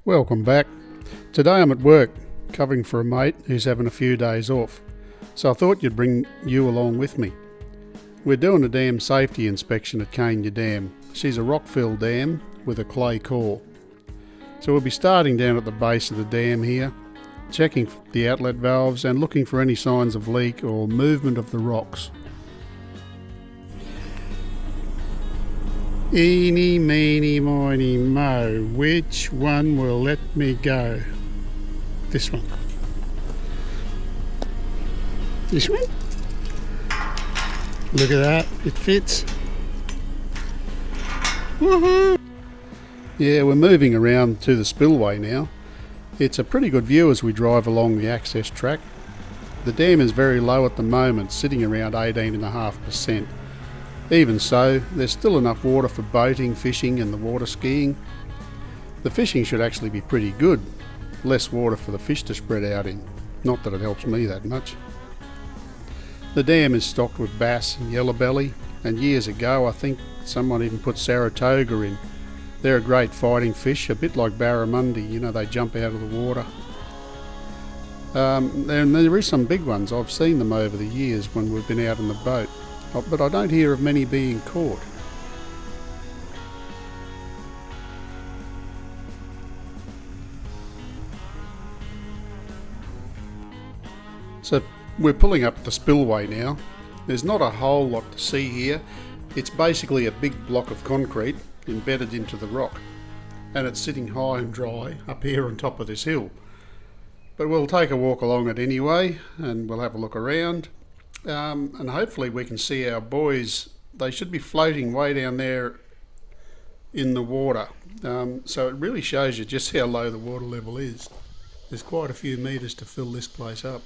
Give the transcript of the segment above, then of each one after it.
Welcome back. Today I'm at work covering for a mate who's having a few days off, so I thought you'd bring you along with me. We're doing a dam safety inspection at Cania Dam. She's a rock-filled dam with a clay core. So we'll be starting down at the base of the dam here, checking the outlet valves and looking for any signs of leak or movement of the rocks. Eeny, meeny, miny, mo, which one will let me go? This one. This one? Look at that, it fits. Woohoo! Yeah, we're moving around to the spillway now. It's a pretty good view as we drive along the access track. The dam is very low at the moment, sitting around 18.5%. Even so, there's still enough water for boating, fishing and the water skiing. The fishing should actually be pretty good. Less water for the fish to spread out in. Not that it helps me that much. The dam is stocked with bass and yellowbelly, and years ago I think someone even put Saratoga in. They're a great fighting fish, a bit like barramundi, you know, they jump out of the water. And there is some big ones. I've seen them over the years when we've been out in the boat. But I don't hear of many being caught. So we're pulling up the spillway now. There's not a whole lot to see here. It's basically a big block of concrete embedded into the rock, and it's sitting high and dry up here on top of this hill. But we'll take a walk along it anyway, and we'll have a look around. And hopefully we can see our boys. They should be floating way down there in the water. So it really shows you just how low the water level is. There's quite a few metres to fill this place up.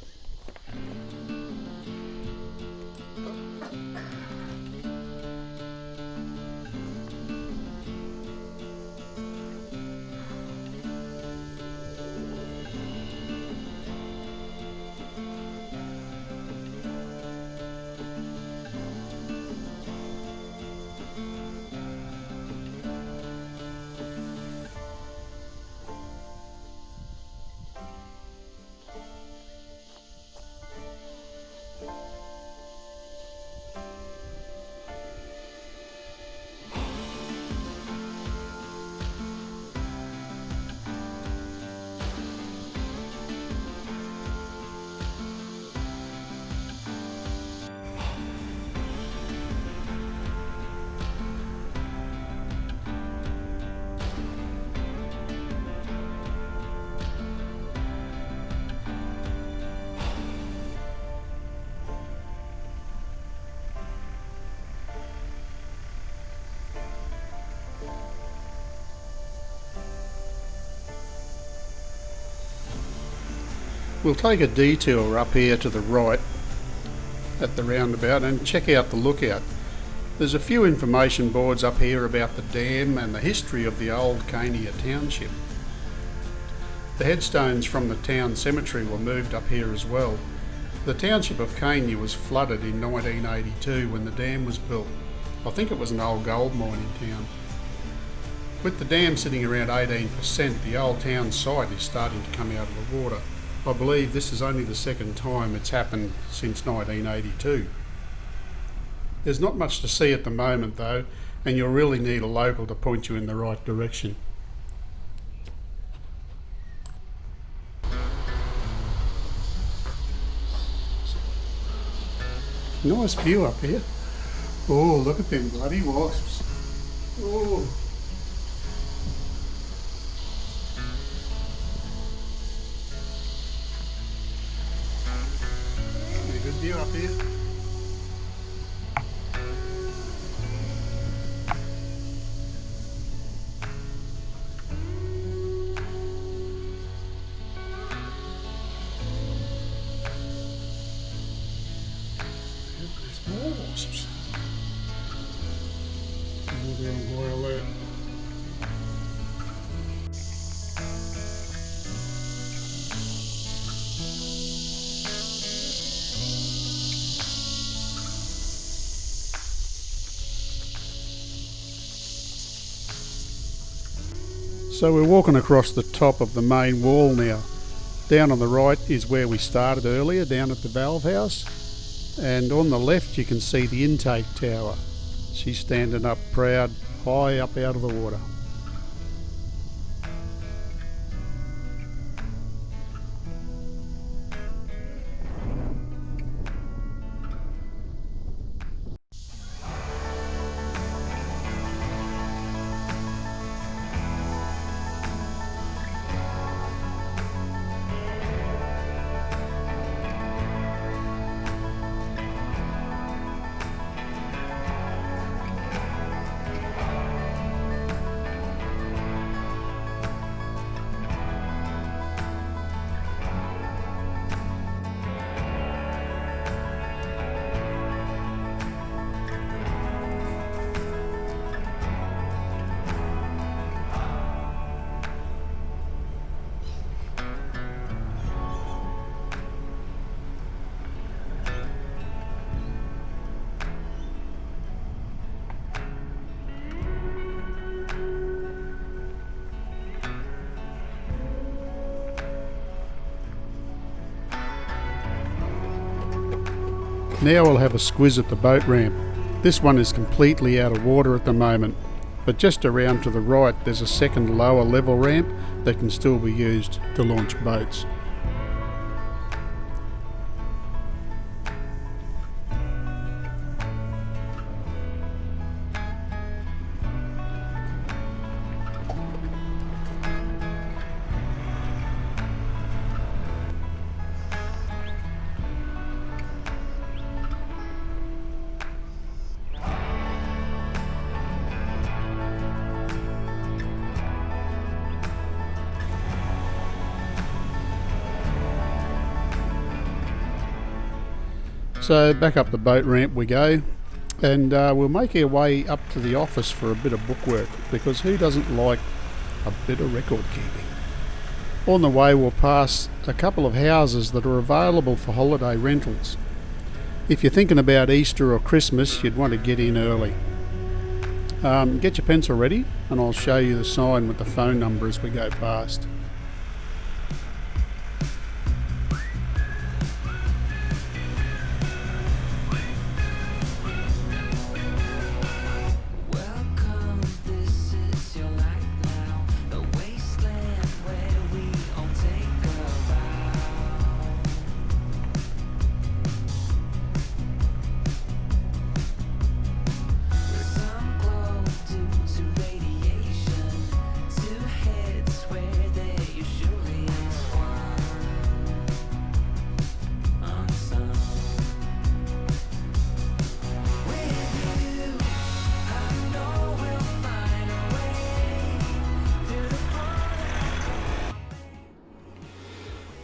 We'll take a detour up here to the right at the roundabout and check out the lookout. There's a few information boards up here about the dam and the history of the old Cania township. The headstones from the town cemetery were moved up here as well. The township of Cania was flooded in 1982 when the dam was built. I think it was an old gold mining town. With the dam sitting around 18%, the old town site is starting to come out of the water. I believe this is only the second time it's happened since 1982. There's not much to see at the moment though, and you'll really need a local to point you in the right direction. Nice view up here. Oh, look at them bloody wasps. Oh. Good view up here. There's more wasps. We'll go and boil that. So we're walking across the top of the main wall now. Down on the right is where we started earlier, down at the valve house. And on the left you can see the intake tower. She's standing up proud, high up out of the water. Now we'll have a squiz at the boat ramp. This one is completely out of water at the moment, but just around to the right there's a second lower level ramp that can still be used to launch boats. So back up the boat ramp we go, and we'll make our way up to the office for a bit of bookwork, because who doesn't like a bit of record keeping? On the way we'll pass a couple of houses that are available for holiday rentals. If you're thinking about Easter or Christmas, you'd want to get in early. Get your pencil ready and I'll show you the sign with the phone number as we go past.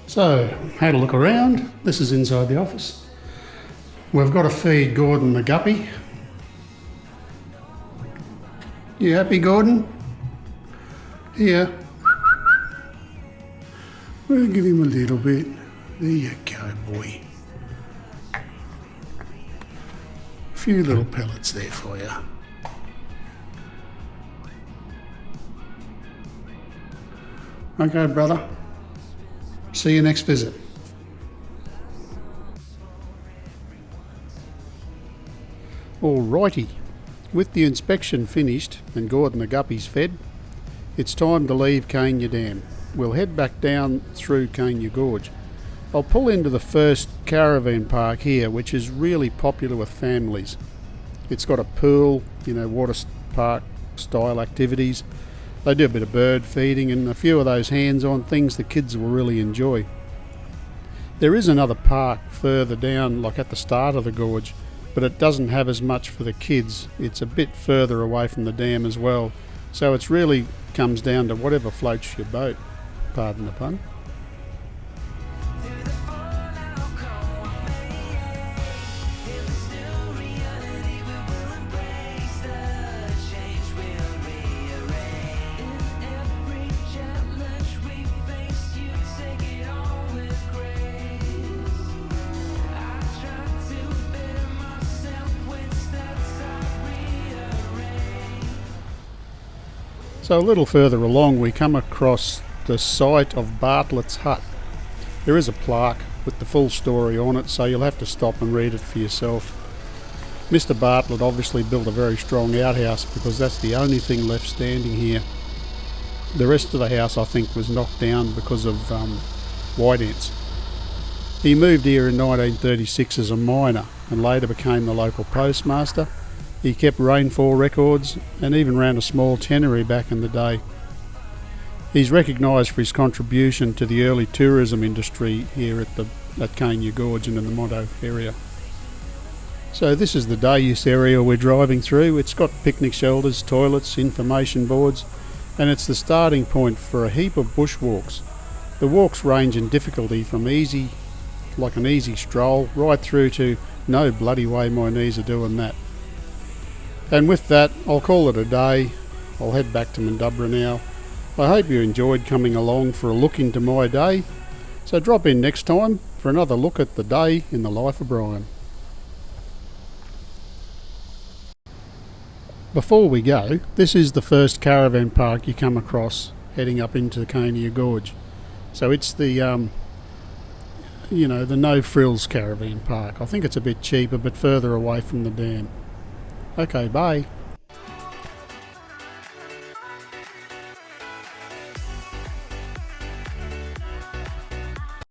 So, had a look around. This is inside the office. We've got to feed Gordon the guppy. You happy, Gordon? Here. We'll give him a little bit. There you go, boy. A few little pellets there for you. Okay, brother. See you next visit. Alrighty, with the inspection finished and Gordon the guppies fed, it's time to leave Cania Dam. We'll head back down through Cania Gorge. I'll pull into the first caravan park here, which is really popular with families. It's got a pool, water park style activities. They do a bit of bird feeding and a few of those hands-on things the kids will really enjoy. There is another park further down, like at the start of the gorge, but it doesn't have as much for the kids. It's a bit further away from the dam as well, so it really comes down to whatever floats your boat, pardon the pun. So a little further along we come across the site of Bartlett's hut. There is a plaque with the full story on it, so you'll have to stop and read it for yourself. Mr. Bartlett obviously built a very strong outhouse because that's the only thing left standing here. The rest of the house I think was knocked down because of white ants. He moved here in 1936 as a miner and later became the local postmaster. He kept rainfall records and even ran a small tannery back in the day. He's recognised for his contribution to the early tourism industry here at Cania Gorge and in the Monto area. So this is the day use area we're driving through. It's got picnic shelters, toilets, information boards, and it's the starting point for a heap of bushwalks. The walks range in difficulty from easy, like an easy stroll, right through to no bloody way my knees are doing that. And with that, I'll call it a day. I'll head back to Mandubra now. I hope you enjoyed coming along for a look into my day. So drop in next time for another look at the day in the life of Brian. Before we go, this is the first caravan park you come across heading up into Cania Gorge. So it's the, the no frills caravan park. I think it's a bit cheaper but further away from the dam. Okay, bye.